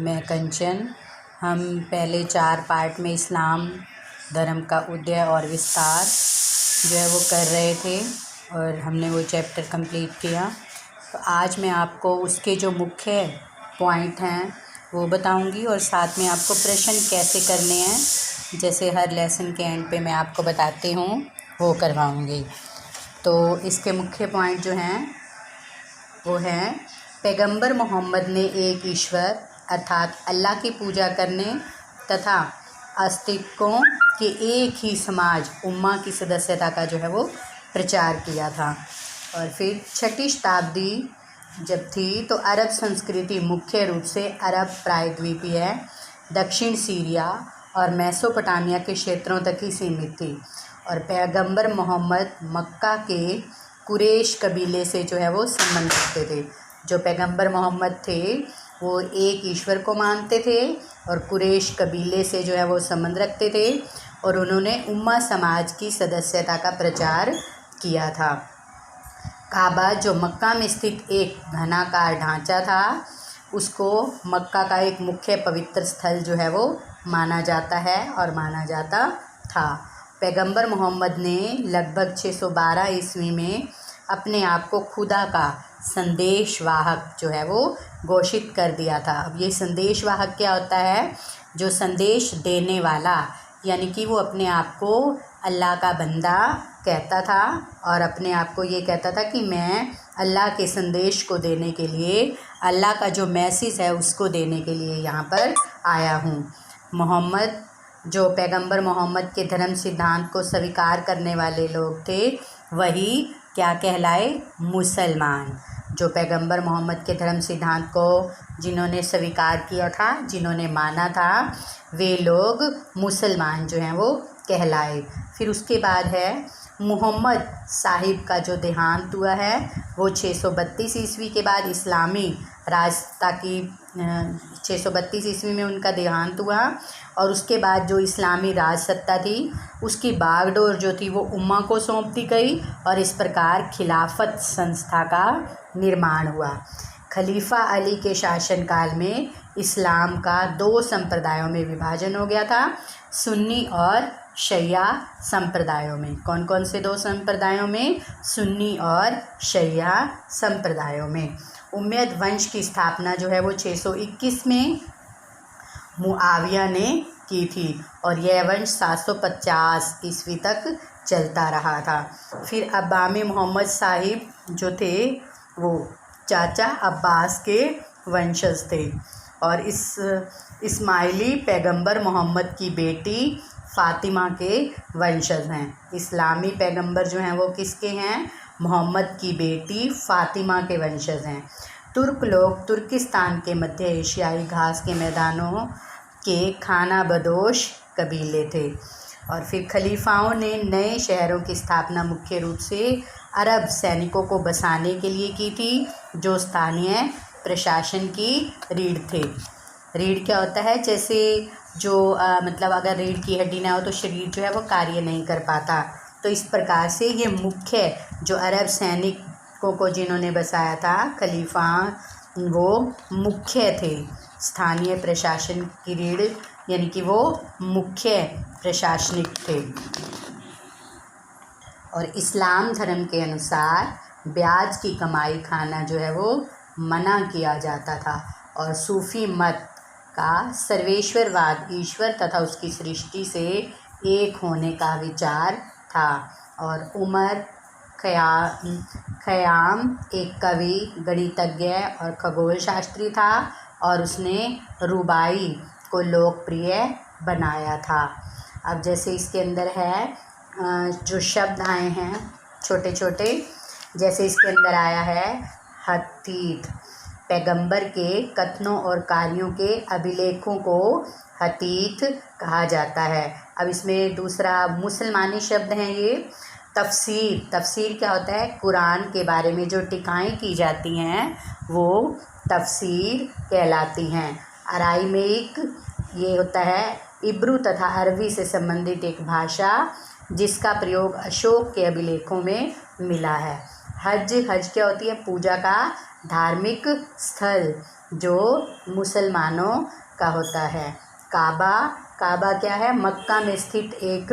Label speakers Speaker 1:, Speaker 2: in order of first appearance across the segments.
Speaker 1: मैं कंचन। हम पहले 4 पार्ट में इस्लाम धर्म का उदय और विस्तार जो है वो कर रहे थे और हमने वो चैप्टर कंप्लीट किया। तो आज मैं आपको उसके जो मुख्य पॉइंट हैं वो बताऊंगी और साथ में आपको प्रश्न कैसे करने हैं, जैसे हर लेसन के एंड पे मैं आपको बताती हूँ वो करवाऊँगी। तो इसके मुख्य पॉइंट जो हैं वो हैं, पैगंबर मोहम्मद ने एक ईश्वर अर्थात अल्लाह की पूजा करने तथा अस्तित्वों के एक ही समाज उम्मा की सदस्यता का जो है वो प्रचार किया था। और फिर 6वीं शताब्दी जब थी तो अरब संस्कृति मुख्य रूप से अरब प्रायद्वीपीय, दक्षिण सीरिया और मेसोपोटामिया के क्षेत्रों तक ही सीमित थी और पैगंबर मोहम्मद मक्का के कुरैश कबीले से जो है वो संबंध रखते थे। जो पैगंबर मोहम्मद थे वो एक ईश्वर को मानते थे और कुरैश कबीले से जो है वो संबंध रखते थे और उन्होंने उम्मा समाज की सदस्यता का प्रचार किया था। काबा जो मक्का में स्थित एक घनाकार ढांचा था, उसको मक्का का एक मुख्य पवित्र स्थल जो है वो माना जाता है और माना जाता था। पैगंबर मोहम्मद ने लगभग 612 ईस्वी में अपने आप को खुदा का संदेशवाहक जो है वो घोषित कर दिया था। अब ये संदेशवाहक क्या होता है? जो संदेश देने वाला, यानी कि वो अपने आप को अल्लाह का बंदा कहता था और अपने आप को ये कहता था कि मैं अल्लाह के संदेश को देने के लिए, अल्लाह का जो मैसेज है उसको देने के लिए यहाँ पर आया हूँ। मोहम्मद जो पैगंबर मोहम्मद के धर्म सिद्धांत को स्वीकार करने वाले लोग थे वही क्या कहलाए? मुसलमान। जो पैगंबर मोहम्मद के धर्म सिद्धांत को जिन्होंने स्वीकार किया था, जिन्होंने माना था, वे लोग मुसलमान जो हैं वो कहलाए। फिर उसके बाद है मुहम्मद साहिब का जो देहांत हुआ है वो 632 ईस्वी के बाद इस्लामी राजता की 632 ईस्वी में उनका देहांत हुआ और उसके बाद जो इस्लामी राज सत्ता थी उसकी बागडोर जो थी वो उम्मा को सौंप दी गई और इस प्रकार खिलाफत संस्था का निर्माण हुआ। खलीफा अली के शासनकाल में इस्लाम का 2 संप्रदायों में विभाजन हो गया था, सुन्नी और शैया संप्रदायों में। कौन कौन से 2 संप्रदायों में? सुन्नी और शैया संप्रदायों में। उमैयद वंश की स्थापना जो है वो 621 में मुआविया ने की थी और यह वंश 750 ईस्वी तक चलता रहा था। फिर अब्बामी मोहम्मद साहिब जो थे वो चाचा अब्बास के वंशज थे और इस इस्माइली पैगंबर मोहम्मद की बेटी फ़ातिमा के वंशज हैं। इस्लामी पैगंबर जो हैं वो किसके हैं? मोहम्मद की बेटी फ़ातिमा के वंशज हैं। तुर्क लोग तुर्किस्तान के मध्य एशियाई घास के मैदानों के खाना बदोश कबीले थे। और फिर खलीफाओं ने नए शहरों की स्थापना मुख्य रूप से अरब सैनिकों को बसाने के लिए की थी, जो स्थानीय प्रशासन की रीढ़ थे। रीढ़ क्या होता है? जैसे जो मतलब अगर रीढ़ की हड्डी ना हो तो शरीर जो है वो कार्य नहीं कर पाता। तो इस प्रकार से ये मुख्य जो अरब सैनिकों को जिन्होंने बसाया था खलीफा, वो मुख्य थे, स्थानीय प्रशासन की रीढ़, यानी कि वो मुख्य प्रशासनिक थे। और इस्लाम धर्म के अनुसार ब्याज की कमाई खाना जो है वो मना किया जाता था और सूफ़ी मत का सर्वेश्वरवाद, ईश्वर तथा उसकी सृष्टि से एक होने का विचार था। और उमर ख़याम एक कवि, गणितज्ञ और खगोल शास्त्री था और उसने रुबाई को लोकप्रिय बनाया था। अब जैसे इसके अंदर है जो शब्द आए हैं छोटे छोटे, जैसे इसके अंदर आया है हतीत। पैगंबर के कथनों और कार्यों के अभिलेखों को हतीत कहा जाता है। अब इसमें दूसरा मुसलमानी शब्द हैं ये तफसीर। तफसीर क्या होता है? कुरान के बारे में जो टिकाएँ की जाती हैं वो तफसीर कहलाती हैं। अराइमेइक ये होता है इब्रू तथा अरबी से संबंधित एक भाषा जिसका प्रयोग अशोक के अभिलेखों में मिला है। हज क्या होती है? पूजा का धार्मिक स्थल। जो मुसलमानों का होता है। काबा, काबा क्या है? मक्का में स्थित एक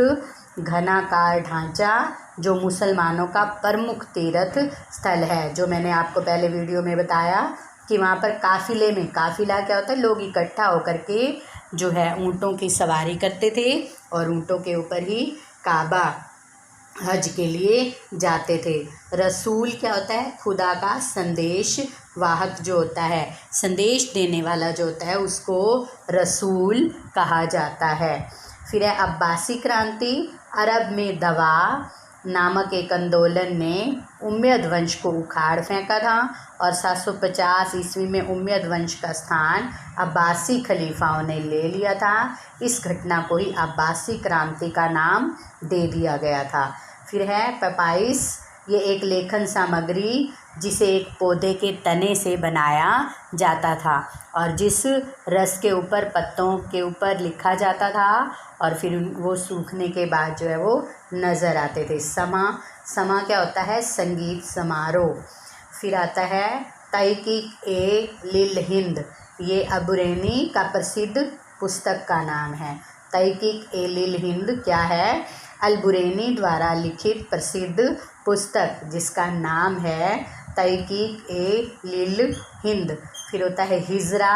Speaker 1: घनाकार ढांचा जो मुसलमानों का प्रमुख तीर्थ स्थल है। जो मैंने आपको पहले वीडियो में बताया कि वहाँ पर काफ़िले में, काफ़िला क्या होता है? लोग इकट्ठा होकर के जो है ऊँटों की सवारी करते थे और ऊँटों के ऊपर ही काबा हज के लिए जाते थे। रसूल क्या होता है? खुदा का संदेश वाहक जो होता है, संदेश देने वाला जो होता है, उसको रसूल कहा जाता है। फिर है अब्बासी क्रांति। अरब में दवा नामक एक आंदोलन ने उम्मयद वंश को उखाड़ फेंका था और 750 ईस्वी में उम्मयद वंश का स्थान अब्बासी खलीफाओं ने ले लिया था। इस घटना को ही अब्बासी क्रांति का नाम दे दिया गया था। फिर है पेपाइस। ये एक लेखन सामग्री जिसे एक पौधे के तने से बनाया जाता था और जिस रस के ऊपर, पत्तों के ऊपर लिखा जाता था और फिर वो सूखने के बाद जो है वो नज़र आते थे। समा, समा क्या होता है? संगीत समारोह। फिर आता है तहकीक ए लिल हिंद। ये अबुरेनी का प्रसिद्ध पुस्तक का नाम है। तहकीक ए लिल हिंद क्या है? अलबुरेनी द्वारा लिखित प्रसिद्ध पुस्तक जिसका नाम है तहकीक ए लिल हिंद। फिर होता है हिजरा।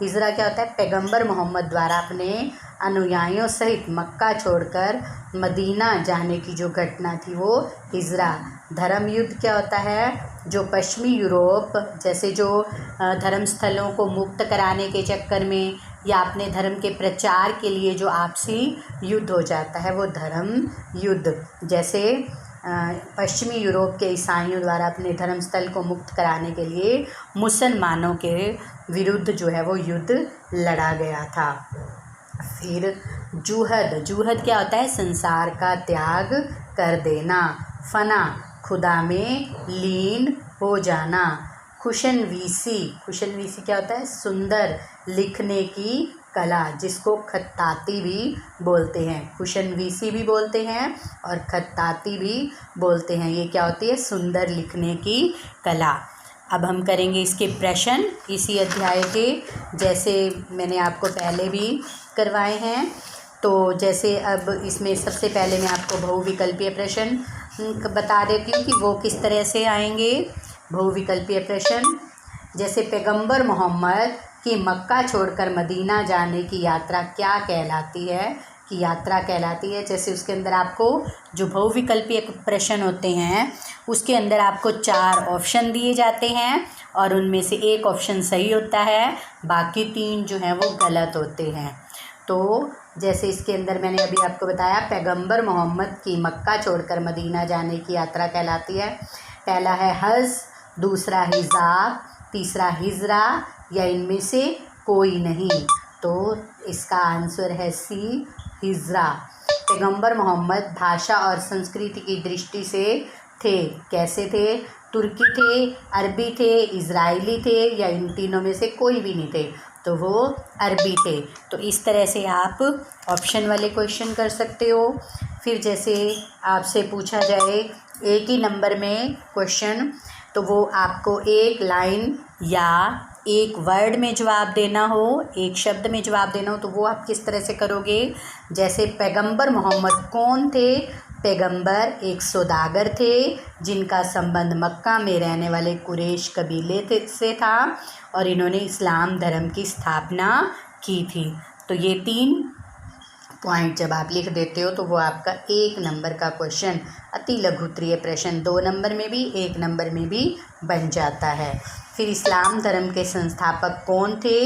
Speaker 1: हिजरा क्या होता है? पैगंबर मोहम्मद द्वारा अपने अनुयायियों सहित मक्का छोड़कर मदीना जाने की जो घटना थी वो हिजरा। धर्म युद्ध क्या होता है? जो पश्चिमी यूरोप जैसे जो धर्म स्थलों को मुक्त कराने के चक्कर में या अपने धर्म के प्रचार के लिए जो आपसी युद्ध हो जाता है वो धर्म युद्ध। जैसे पश्चिमी यूरोप के ईसाइयों द्वारा अपने धर्म स्थल को मुक्त कराने के लिए मुसलमानों के विरुद्ध जो है वो युद्ध लड़ा गया था। फिर जुहद। जुहद क्या होता है? संसार का त्याग कर देना। फना, खुदा में लीन हो जाना। खुशनवीसी। खुशनवीसी क्या होता है? सुंदर लिखने की कला, जिसको खत्ताती भी बोलते हैं। खुशनवीसी भी बोलते हैं और खत्ताती भी बोलते हैं। ये क्या होती है? सुंदर लिखने की कला। अब हम करेंगे इसके प्रश्न इसी अध्याय के, जैसे मैंने आपको पहले भी करवाए हैं। तो जैसे अब इसमें सबसे पहले मैं आपको बहुविकल्पीय प्रश्न बता देती हूँ कि वो किस तरह से आएंगे। बहुविकल्पीय प्रश्न जैसे पैगंबर मोहम्मद की मक्का छोड़कर मदीना जाने की यात्रा क्या कहलाती है? की यात्रा कहलाती है। जैसे उसके अंदर आपको जो बहुविकल्पीय प्रश्न होते हैं उसके अंदर आपको 4 ऑप्शन दिए जाते हैं और उनमें से एक ऑप्शन सही होता है, बाकी 3 जो हैं वो गलत होते हैं। तो जैसे इसके अंदर मैंने अभी आपको बताया पैगंबर मोहम्मद की मक्का छोड़कर मदीना जाने की यात्रा कहलाती है। पहला है हज, दूसरा हिजाब, तीसरा हिजरा या इनमें से कोई नहीं। तो इसका आंसर है सी, हिजरा। पैगंबर मोहम्मद भाषा और संस्कृति की दृष्टि से थे, कैसे थे? तुर्की थे, अरबी थे, इजरायली थे या इन तीनों में से कोई भी नहीं थे? तो वो अरबी थे। तो इस तरह से आप ऑप्शन वाले क्वेश्चन कर सकते हो। फिर जैसे आपसे पूछा जाए एक ही नंबर में क्वेश्चन, तो वो आपको एक लाइन या एक वर्ड में जवाब देना हो, एक शब्द में जवाब देना हो, तो वो आप किस तरह से करोगे? जैसे पैगंबर मोहम्मद कौन थे? पैगंबर एक सौदागर थे जिनका संबंध मक्का में रहने वाले कुरैश कबीले से था और इन्होंने इस्लाम धर्म की स्थापना की थी। तो ये 3 पॉइंट जब आप लिख देते हो तो वो आपका 1 नंबर का क्वेश्चन, अति लघु उत्तरीय प्रश्न 2 नंबर में भी 1 नंबर में भी बन जाता है। फिर इस्लाम धर्म के संस्थापक कौन थे?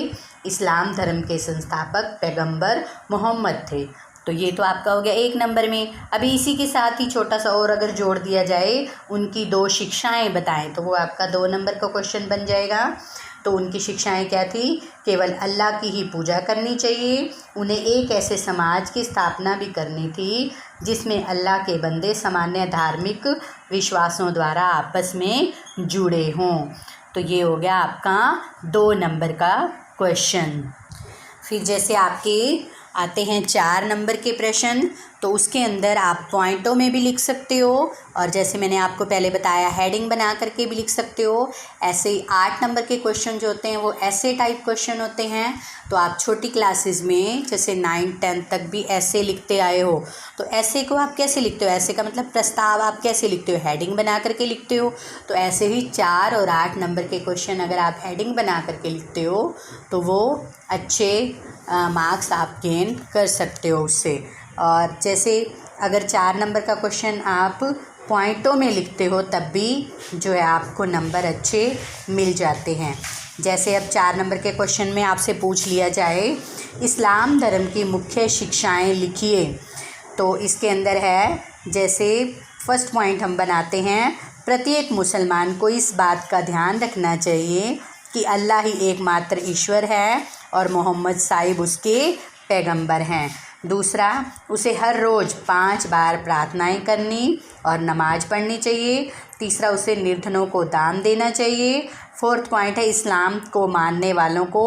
Speaker 1: इस्लाम धर्म के संस्थापक पैगंबर मोहम्मद थे। तो ये तो आपका हो गया 1 नंबर में। अभी इसी के साथ ही छोटा सा और अगर जोड़ दिया जाए, उनकी 2 शिक्षाएं बताएं, तो वो आपका 2 नंबर का क्वेश्चन बन जाएगा। तो उनकी शिक्षाएं क्या थी? केवल अल्लाह की ही पूजा करनी चाहिए, उन्हें एक ऐसे समाज की स्थापना भी करनी थी जिसमें अल्लाह के बंदे सामान्य धार्मिक विश्वासों द्वारा आपस में जुड़े हों। तो ये हो गया आपका 2 नंबर का क्वेश्चन। फिर जैसे आपके आते हैं 4 नंबर के प्रश्न, तो उसके अंदर आप पॉइंटों में भी लिख सकते हो और जैसे मैंने आपको पहले बताया हेडिंग बना करके भी लिख सकते हो। ऐसे ही 8 नंबर के क्वेश्चन जो होते हैं वो ऐसे टाइप क्वेश्चन होते हैं। तो आप छोटी क्लासेस में जैसे 9, 10 तक भी ऐसे लिखते आए हो। तो ऐसे को आप कैसे लिखते हो? ऐसे का मतलब प्रस्ताव आप कैसे लिखते हो? हेडिंग बना करके लिखते हो। तो ऐसे ही 4 और 8 नंबर के क्वेश्चन अगर आप हेडिंग बना करके लिखते हो तो वो अच्छे मार्क्स आप गेन कर सकते हो उससे। और जैसे अगर 4 नंबर का क्वेश्चन आप पॉइंटों में लिखते हो तब भी जो है आपको नंबर अच्छे मिल जाते हैं। जैसे अब 4 नंबर के क्वेश्चन में आपसे पूछ लिया जाए इस्लाम धर्म की मुख्य शिक्षाएं लिखिए। तो इसके अंदर है जैसे फर्स्ट पॉइंट हम बनाते हैं, प्रत्येक मुसलमान को इस बात का ध्यान रखना चाहिए कि अल्लाह ही एकमात्र ईश्वर है और मोहम्मद साहिब उसके पैगंबर हैं। दूसरा, उसे हर रोज़ 5 बार प्रार्थनाएं करनी और नमाज पढ़नी चाहिए। तीसरा, उसे निर्धनों को दान देना चाहिए। फोर्थ पॉइंट है इस्लाम को मानने वालों को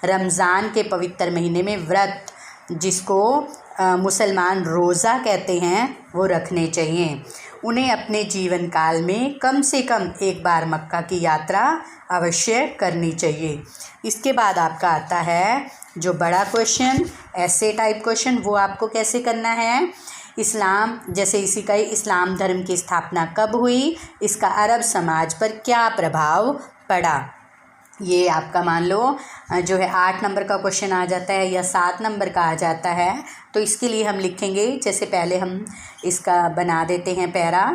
Speaker 1: रमज़ान के पवित्र महीने में व्रत, जिसको मुसलमान रोज़ा कहते हैं, वो रखने चाहिए। उन्हें अपने जीवन काल में कम से कम एक बार मक्का की यात्रा अवश्य करनी चाहिए। इसके बाद आपका आता है जो बड़ा क्वेश्चन, ऐसे टाइप क्वेश्चन, वो आपको कैसे करना है। इस्लाम, जैसे इसी का ही, इस्लाम धर्म की स्थापना कब हुई, इसका अरब समाज पर क्या प्रभाव पड़ा। ये आपका मान लो जो है 8 नंबर का क्वेश्चन आ जाता है या 7 नंबर का आ जाता है। तो इसके लिए हम लिखेंगे, जैसे पहले हम इसका बना देते हैं पैरा।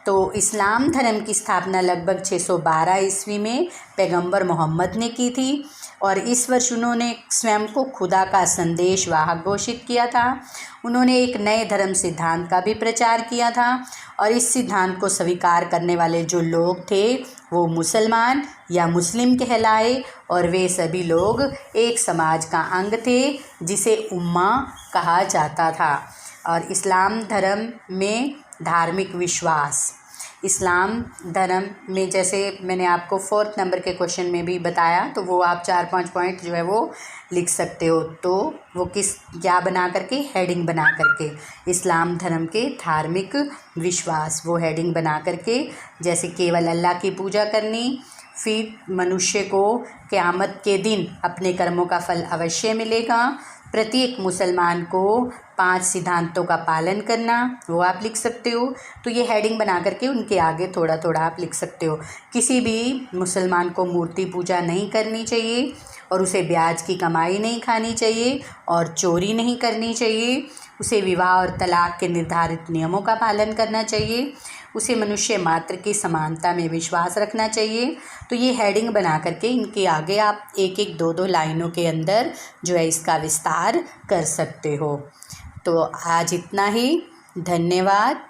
Speaker 1: तो इस्लाम धर्म की स्थापना लगभग 612 ईस्वी में पैगंबर मोहम्मद ने की थी और इस वर्ष उन्होंने स्वयं को खुदा का संदेश वाहक घोषित किया था। उन्होंने एक नए धर्म सिद्धांत का भी प्रचार किया था और इस सिद्धांत को स्वीकार करने वाले जो लोग थे वो मुसलमान या मुस्लिम कहलाए और वे सभी लोग एक समाज का अंग थे जिसे उम्मा कहा जाता था। और इस्लाम धर्म में धार्मिक विश्वास, इस्लाम धर्म में जैसे मैंने आपको 4th नंबर के क्वेश्चन में भी बताया, तो वो आप 4-5 पॉइंट जो है वो लिख सकते हो। तो वो क्या बना करके, हेडिंग बना करके, इस्लाम धर्म के धार्मिक विश्वास, वो हेडिंग बना करके, जैसे केवल अल्लाह की पूजा करनी, फिर मनुष्य को क़यामत के दिन अपने कर्मों का फल अवश्य मिलेगा, प्रत्येक मुसलमान को 5 सिद्धांतों का पालन करना, वो आप लिख सकते हो। तो ये हेडिंग बना करके उनके आगे थोड़ा थोड़ा आप लिख सकते हो। किसी भी मुसलमान को मूर्ति पूजा नहीं करनी चाहिए और उसे ब्याज की कमाई नहीं खानी चाहिए और चोरी नहीं करनी चाहिए। उसे विवाह और तलाक के निर्धारित नियमों का पालन करना चाहिए। उसे मनुष्य मात्र की समानता में विश्वास रखना चाहिए। तो ये हेडिंग बना करके इनके आगे आप 1-1, 2-2 लाइनों के अंदर जो है इसका विस्तार कर सकते हो। तो आज इतना ही। धन्यवाद।